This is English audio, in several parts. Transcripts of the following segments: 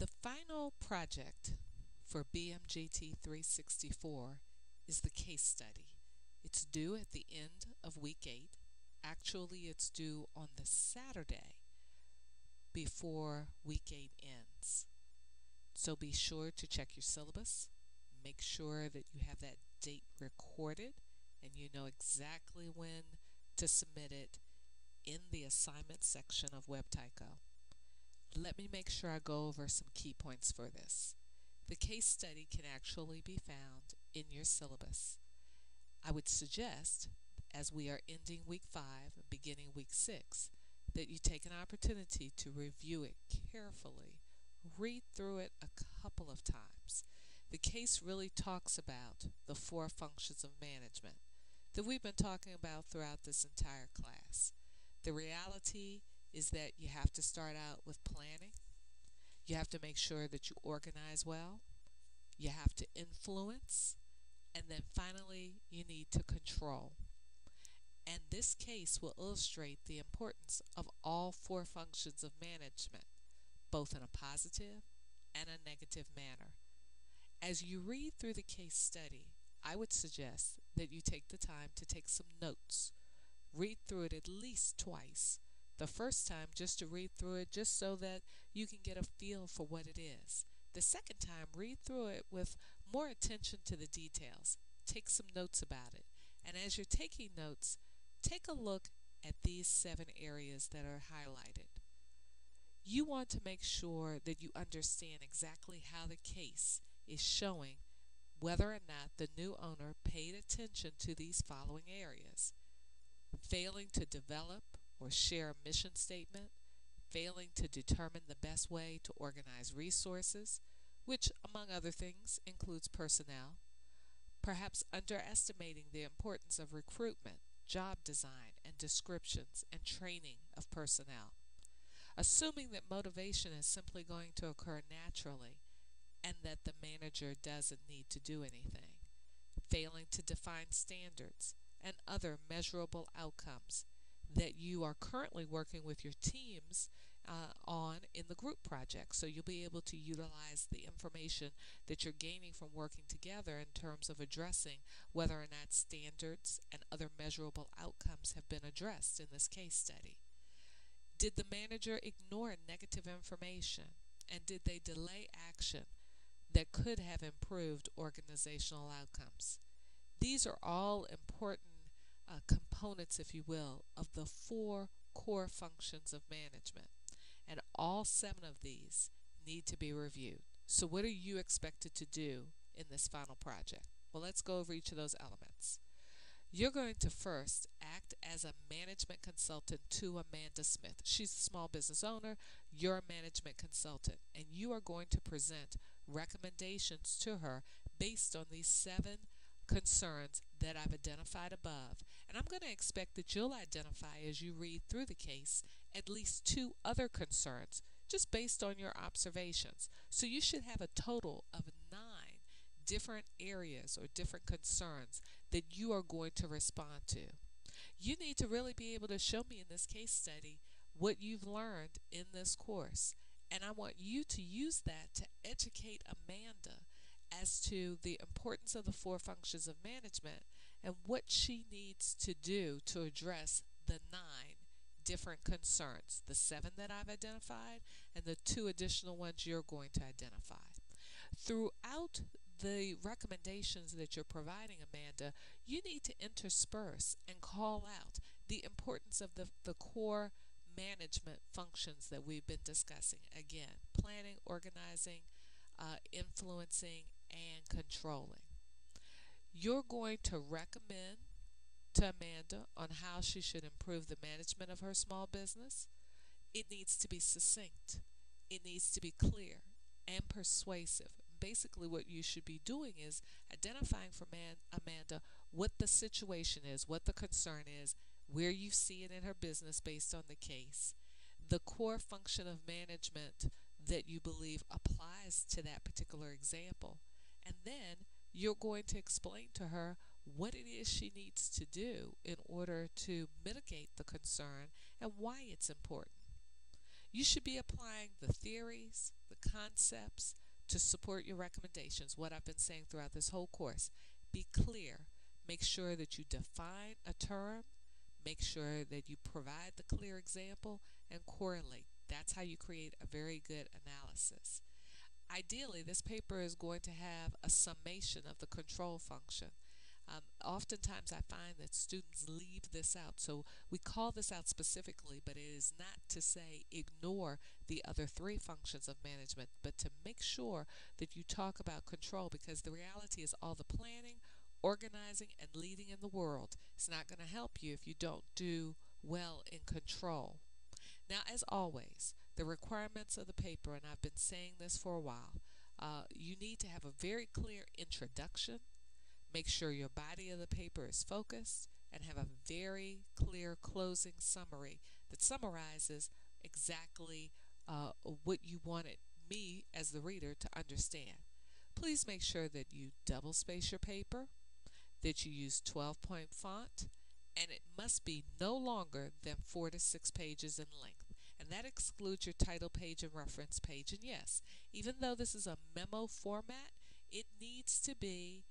The final project for BMGT 364 is the case study. It's due at the end of week 8. Actually, it's due on the Saturday before week 8 ends. So be sure to check your syllabus. Make sure that you have that date recorded and you know exactly when to submit it in the assignment section of WebTyco. Let me make sure I go over some key points for this. The case study can actually be found in your syllabus. I would suggest, as we are ending week 5 and beginning week 6, that you take an opportunity to review it carefully, read through it a couple of times. The case really talks about the 4 functions of management that we've been talking about throughout this entire class. The reality is that you have to start out with planning. You have to make sure that you organize well. You have to influence. And then finally, you need to control. And this case will illustrate the importance of all 4 functions of management, both in a positive and a negative manner. As you read through the case study, I would suggest that you take the time to take some notes. Read through it at least twice. The first time just to read through it just so that you can get a feel for what it is. The second time, read through it with more attention to the details. Take some notes about it. And as you're taking notes, take a look at these 7 areas that are highlighted. You want to make sure that you understand exactly how the case is showing whether or not the new owner paid attention to these following areas: failing to develop or share a mission statement, failing to determine the best way to organize resources, which, among other things, includes personnel, perhaps underestimating the importance of recruitment, job design, and descriptions and training of personnel, assuming that motivation is simply going to occur naturally and that the manager doesn't need to do anything, failing to define standards and other measurable outcomes that you are currently working with your teams on in the group project. So you'll be able to utilize the information that you're gaining from working together in terms of addressing whether or not standards and other measurable outcomes have been addressed in this case study. Did the manager ignore negative information? And did they delay action that could have improved organizational outcomes? These are all important components, if you will, of the 4 core functions of management. And all 7 of these need to be reviewed. So what are you expected to do in this final project? Well, let's go over each of those elements. You're going to first act as a management consultant to Amanda Smith. She's a small business owner. You're a management consultant, and you are going to present recommendations to her based on these 7 concerns that I've identified above. And I'm going to expect that you'll identify, as you read through the case, at least 2 other concerns just based on your observations. So you should have a total of 9 different areas or different concerns that you are going to respond to. You need to really be able to show me in this case study what you've learned in this course. And I want you to use that to educate Amanda as to the importance of the 4 functions of management and what she needs to do to address the 9 different concerns, the 7 that I've identified and the 2 additional ones you're going to identify. Throughout the recommendations that you're providing, Amanda, you need to intersperse and call out the importance of the core management functions that we've been discussing. Again, planning, organizing, influencing, and controlling. You're going to recommend to Amanda on how she should improve the management of her small business. It needs to be succinct. It needs to be clear and persuasive. Basically, what you should be doing is identifying for Amanda what the situation is, what the concern is, where you see it in her business based on the case, the core function of management that you believe applies to that particular example, and then you're going to explain to her what it is she needs to do in order to mitigate the concern and why it's important. You should be applying the theories, the concepts to support your recommendations, what I've been saying throughout this whole course. Be clear. Make sure that you define a term. Make sure that you provide the clear example and correlate. That's how you create a very good analysis. Ideally, this paper is going to have a summation of the control function. Oftentimes, I find that students leave this out. So we call this out specifically, but it is not to say ignore the other three functions of management, but to make sure that you talk about control, because the reality is all the planning, organizing, and leading in the world is not going to help you if you don't do well in control. Now, as always, the requirements of the paper, and I've been saying this for a while, you need to have a very clear introduction. Make sure your body of the paper is focused and have a very clear closing summary that summarizes exactly what you wanted me as the reader to understand. Please make sure that you double space your paper, that you use 12-point font, and it must be no longer than 4 to 6 pages in length. And that excludes your title page and reference page. And yes, even though this is a memo format, it needs to be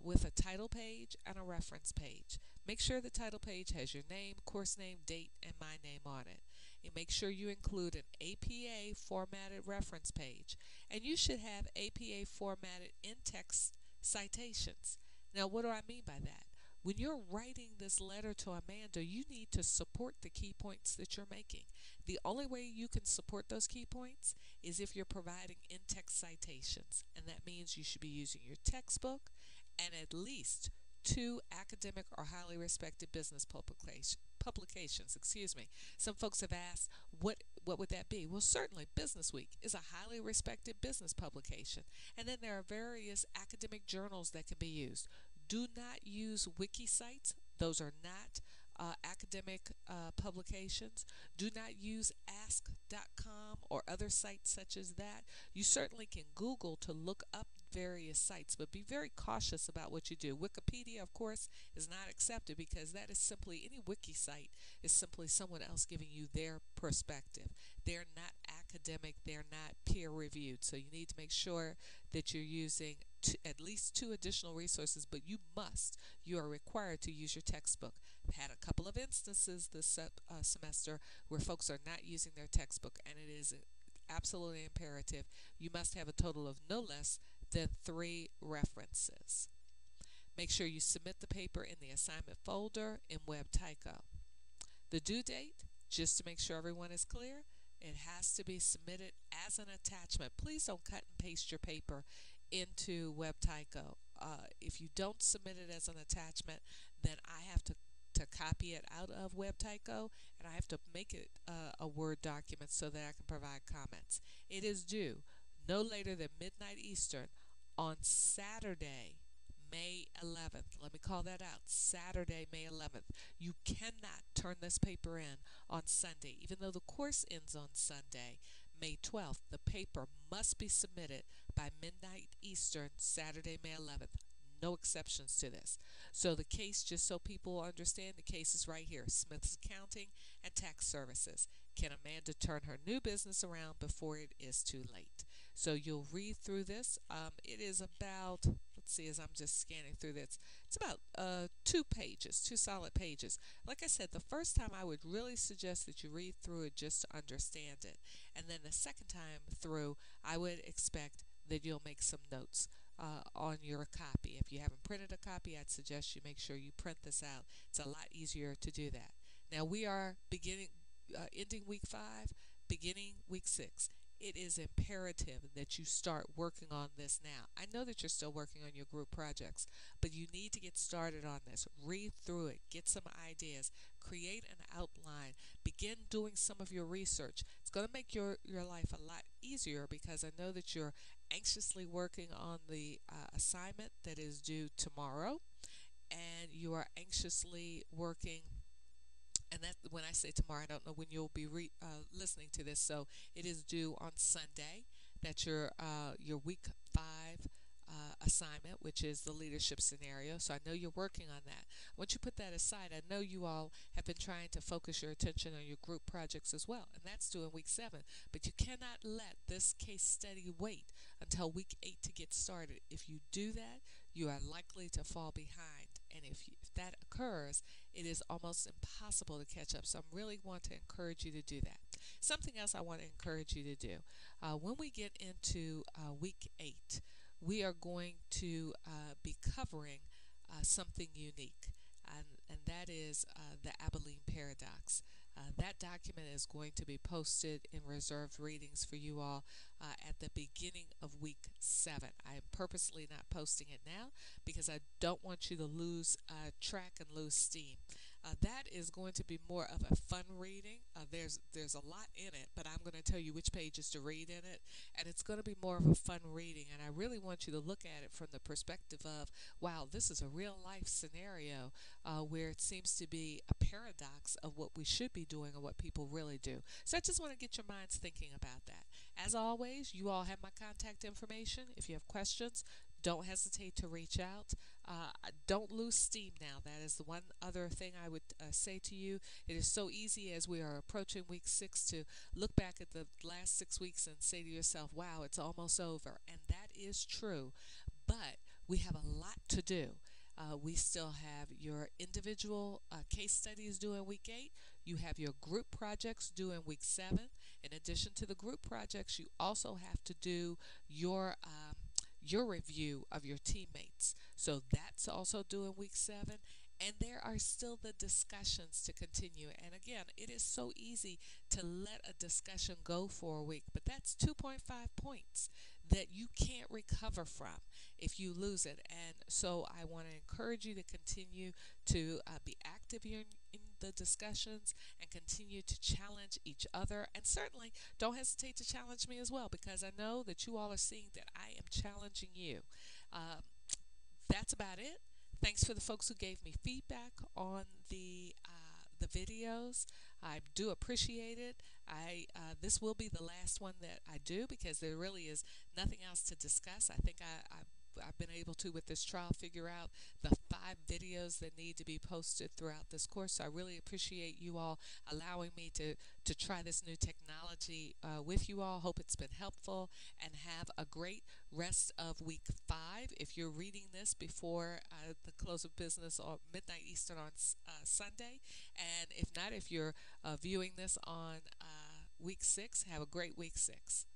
with a title page and a reference page. Make sure the title page has your name, course name, date, and my name on it. And make sure you include an APA formatted reference page. And you should have APA formatted in-text citations. Now, what do I mean by that? When you're writing this letter to Amanda, you need to support the key points that you're making. The only way you can support those key points is if you're providing in-text citations. And that means you should be using your textbook and at least 2 academic or highly respected business publications. Some folks have asked, what would that be? Well, certainly Business Week is a highly respected business publication. And then there are various academic journals that can be used. Do not use wiki sites. Those are not academic publications. Do not use ask.com or other sites such as that. You certainly can Google to look up various sites, but be very cautious about what you do. Wikipedia, of course, is not accepted because that is simply, any wiki site is simply someone else giving you their perspective. They're not academic, they're not peer reviewed. So you need to make sure that you're using at least 2 additional resources, but you are required to use your textbook. I've had a couple of instances this semester where folks are not using their textbook, and it is absolutely imperative. You must have a total of no less than 3 references. Make sure you submit the paper in the assignment folder in WebTyco. The due date, just to make sure everyone is clear, it has to be submitted as an attachment. Please don't cut and paste your paper into WebTyco. If you don't submit it as an attachment, then I have to copy it out of WebTyco, and I have to make it a Word document so that I can provide comments. It is due no later than midnight Eastern on Saturday, May 11th. Let me call that out. Saturday, May 11th. You cannot turn this paper in on Sunday. Even though the course ends on Sunday, May 12th, the paper must be submitted by midnight Eastern, Saturday, May 11th. No exceptions to this. So the case, just so people understand, the case is right here. Smith's Accounting and Tax Services. Can Amanda turn her new business around before it is too late? So you'll read through this. It is about, let's see, as I'm just scanning through this, it's about 2 pages, 2 solid pages. Like I said, the first time I would really suggest that you read through it just to understand it. And then the second time through, I would expect that you'll make some notes on your copy. If you haven't printed a copy, I'd suggest you make sure you print this out. It's a lot easier to do that. Now we are ending week 5, beginning week 6. It is imperative that you start working on this now. I know that you're still working on your group projects, but you need to get started on this. Read through it, get some ideas, create an outline, begin doing some of your research. It's going to make your life a lot easier because I know that you're anxiously working on the assignment that is due tomorrow, and you are anxiously working. And that, when I say tomorrow, I don't know when you'll be listening to this. So it is due on Sunday. That's your week 5 assignment, which is the leadership scenario. So I know you're working on that. Once you put that aside, I know you all have been trying to focus your attention on your group projects as well, and that's due in week 7. But you cannot let this case study wait until week 8 to get started. If you do that, you are likely to fall behind. And if that occurs, it is almost impossible to catch up. So I really want to encourage you to do that. Something else I want to encourage you to do. When we get into week 8, we are going to be covering something unique, and that is the Abilene Paradox. That document is going to be posted in reserved readings for you all at the beginning of week 7. I am purposely not posting it now because I don't want you to lose track and lose steam. That is going to be more of a fun reading. There's a lot in it, but I'm going to tell you which pages to read in it, and it's going to be more of a fun reading. And I really want you to look at it from the perspective of, wow, this is a real life scenario where it seems to be a paradox of what we should be doing and what people really do. So I just want to get your minds thinking about that. As always, you all have my contact information. If you have questions, don't hesitate to reach out. Don't lose steam now. That is the one other thing I would say to you. It is so easy as we are approaching week 6 to look back at the last 6 weeks and say to yourself, wow, it's almost over. And that is true. But we have a lot to do. We still have your individual case studies due in week 8. You have your group projects due in week 7. In addition to the group projects, you also have to do your review of your teammates. So that's also due in week 7. And there are still the discussions to continue. And again, it is so easy to let a discussion go for a week, but that's 2.5 points that you can't recover from if you lose it. And so I want to encourage you to continue to be active in the discussions and continue to challenge each other. And certainly don't hesitate to challenge me as well, because I know that you all are seeing that I am challenging you. That's about it. Thanks for the folks who gave me feedback on the videos. I do appreciate it. This will be the last one that I do because there really is nothing else to discuss. I think I've been able to, with this trial, figure out the 5 videos that need to be posted throughout this course. So I really appreciate you all allowing me to try this new technology with you all. Hope it's been helpful, and have a great rest of week 5. If you're reading this before the close of business or midnight Eastern on Sunday, and if not, if you're viewing this on week 6, have a great week 6.